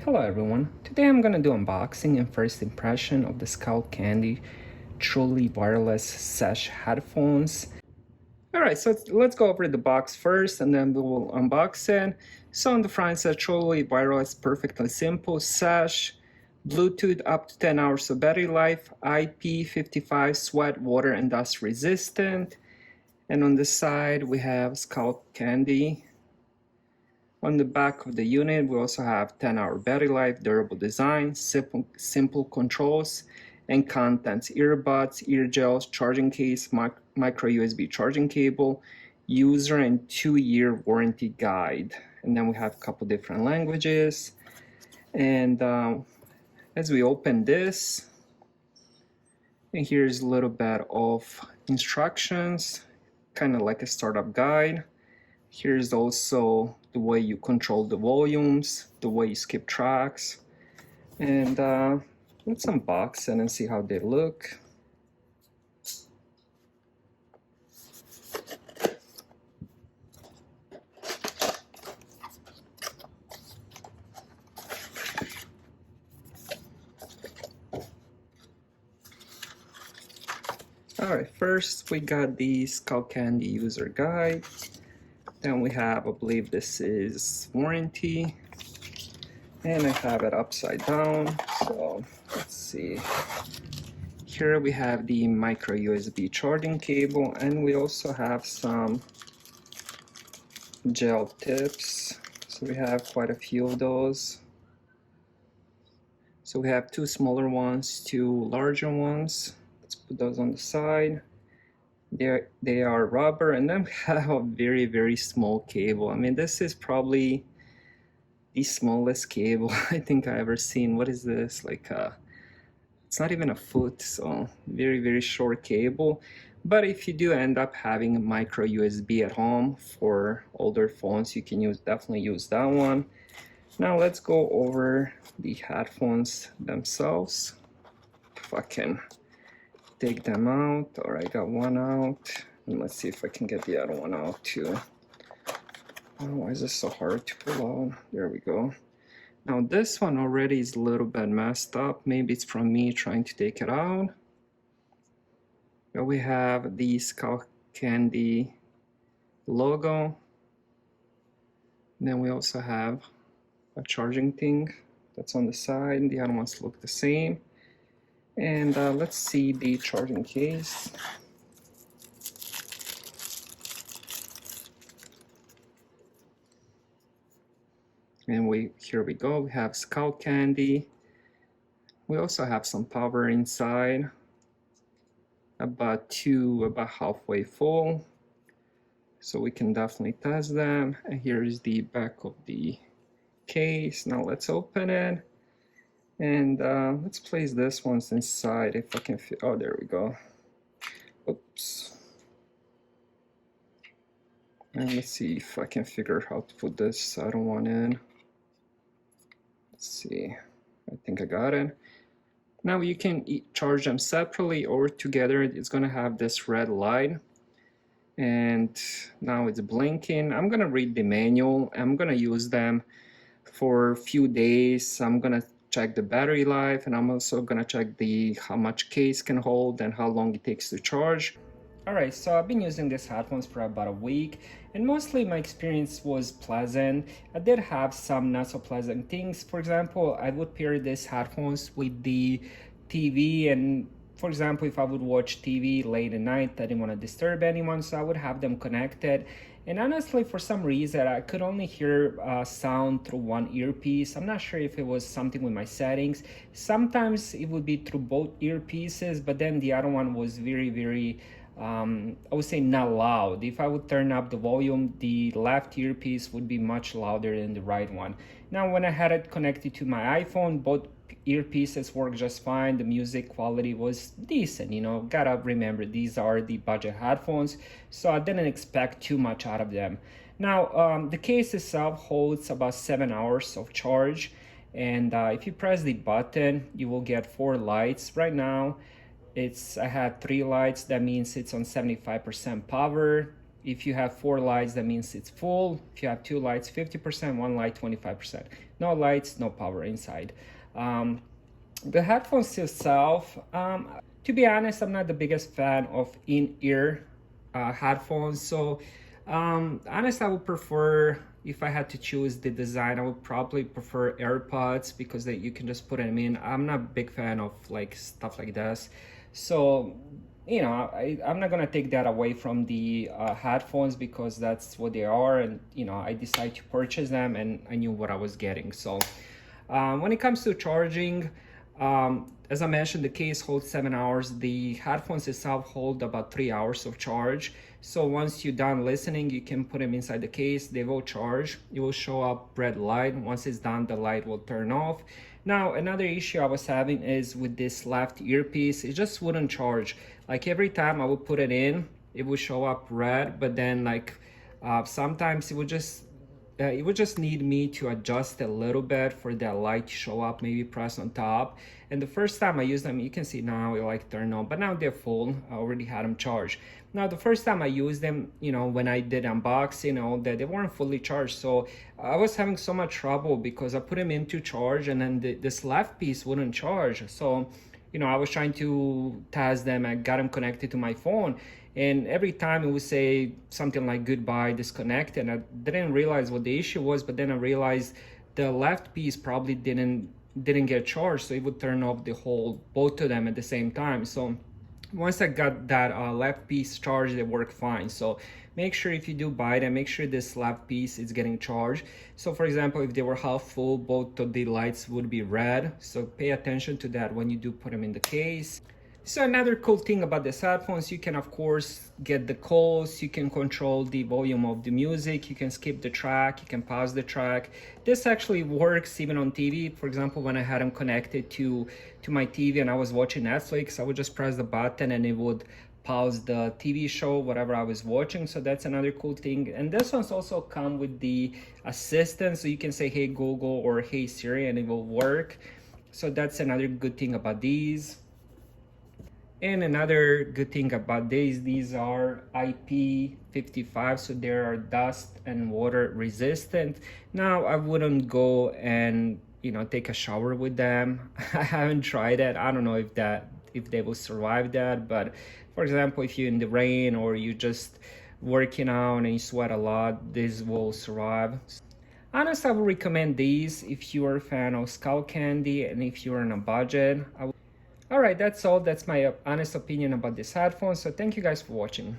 Hello everyone, today I'm gonna do unboxing and first impression of the Skullcandy truly wireless Sesh headphones. Alright, so let's go over the box first and then we will unbox it. So on the front it says truly wireless, perfectly simple, Sesh, Bluetooth up to 10 hours of battery life, IP55 sweat, water and dust resistant. And on the side we have Skullcandy. On the back of the unit, we also have 10-hour battery life, durable design, simple controls, and contents: earbuds, ear gels, charging case, micro USB charging cable, user and 2-year warranty guide. And then we have a couple different languages. And as we open this, and here's a little bit of instructions, kind of like a startup guide. Here's also the way you control the volumes, the way you skip tracks, and let's unbox it and see how they look. Alright, first we got the Skullcandy user guide. Then we have, I believe this is warranty, and I have it upside down, so let's see. Here we have the micro USB charging cable, and we also have some gel tips. So we have quite a few of those. So we have 2 smaller ones, 2 larger ones. Let's put those on the side. They are rubber, and then we have a very small cable. I mean, this is probably the smallest cable I think I ever seen. What is this? Like it's not even a foot, so very short cable. But if you do end up having a micro USB at home for older phones, you can definitely use that one. Now let's go over the headphones themselves. If I can take them out. All right, got one out, and let's see if I can get the other one out too. Oh, why is this so hard to pull out? There we go. Now this one already is a little bit messed up. Maybe it's from me trying to take it out. But we have the Skullcandy logo. And then we also have a charging thing that's on the side. The other ones look the same. And let's see the charging case. And here we go. We have Skullcandy. We also have some power inside. About halfway full. So we can definitely test them. And here is the back of the case. Now let's open it. And let's place this one inside if I can fit. Oh, there we go. Oops. And let's see if I can figure out how to put this other one in. Let's see. I think I got it. Now you can charge them separately or together. It's going to have this red light. And now it's blinking. I'm going to read the manual. I'm going to use them for a few days. I'm going to check the battery life, and I'm also gonna check how much case can hold and how long it takes to charge. Alright, so I've been using these headphones for about a week, and mostly my experience was pleasant. I did have some not so pleasant things. For example, I would pair these headphones with the TV, and for example, if I would watch TV late at night, I didn't want to disturb anyone, so I would have them connected. And honestly, for some reason, I could only hear sound through one earpiece. I'm not sure if it was something with my settings. Sometimes it would be through both earpieces, but then the other one was very, I would say not loud. If I would turn up the volume, the left earpiece would be much louder than the right one. Now, when I had it connected to my iPhone, both earpieces work just fine. The music quality was decent, you know. Gotta remember, these are the budget headphones, so I didn't expect too much out of them. Now, the case itself holds about 7 hours of charge, and if you press the button, you will get 4 lights. Right now, I had 3 lights. That means it's on 75% power. If you have 4 lights, that means it's full. If you have 2 lights, 50%, 1 light, 25%. No lights, no power inside. The headphones itself, to be honest, I'm not the biggest fan of in-ear headphones. So honestly, I would prefer, if I had to choose the design, I would probably prefer Earbuds, because that you can just put them in. I'm not a big fan of like stuff like this. So, you know, I'm not gonna take that away from the headphones, because that's what they are. And, you know, I decided to purchase them and I knew what I was getting. So when it comes to charging, as I mentioned, the case holds 7 hours. The headphones itself hold about 3 hours of charge. So once you're done listening, you can put them inside the case. They will charge. It will show up red light. Once it's done, the light will turn off. Now, another issue I was having is with this left earpiece. It just wouldn't charge. Like every time I would put it in, it would show up red, but then like sometimes it would just need me to adjust a little bit for that light to show up, maybe press on top. And the first time I used them, you can see now it like turned on, but now they're full. I already had them charged. Now, the first time I used them, you know, when I did unboxing, that they weren't fully charged. So I was having so much trouble because I put them into charge and then this left piece wouldn't charge. So, you know, I was trying to test them. I got them connected to my phone. And every time it would say something like goodbye, disconnect, and I didn't realize what the issue was, but then I realized the left piece probably didn't get charged, so it would turn off the whole, both of them at the same time. So once I got that left piece charged, it worked fine. So make sure if you do buy them, make sure this left piece is getting charged. So for example, if they were half full, both of the lights would be red. So pay attention to that when you do put them in the case. So another cool thing about these headphones, you can of course get the calls, you can control the volume of the music, you can skip the track, you can pause the track. This actually works even on TV. For example, when I had them connected to my TV and I was watching Netflix, I would just press the button and it would pause the TV show, whatever I was watching. So that's another cool thing. And this one's also come with the assistant, so you can say, hey Google or hey Siri, and it will work. So that's another good thing about these. And another good thing about these are IP55, so they are dust and water resistant. Now, I wouldn't go and, you know, take a shower with them. I haven't tried it. I don't know if they will survive that. But for example, if you're in the rain or you just working out and you sweat a lot, this will survive. Honestly, I would recommend these if you are a fan of Skullcandy and if you're on a budget. All right, that's all. That's my honest opinion about this headphone. So thank you guys for watching.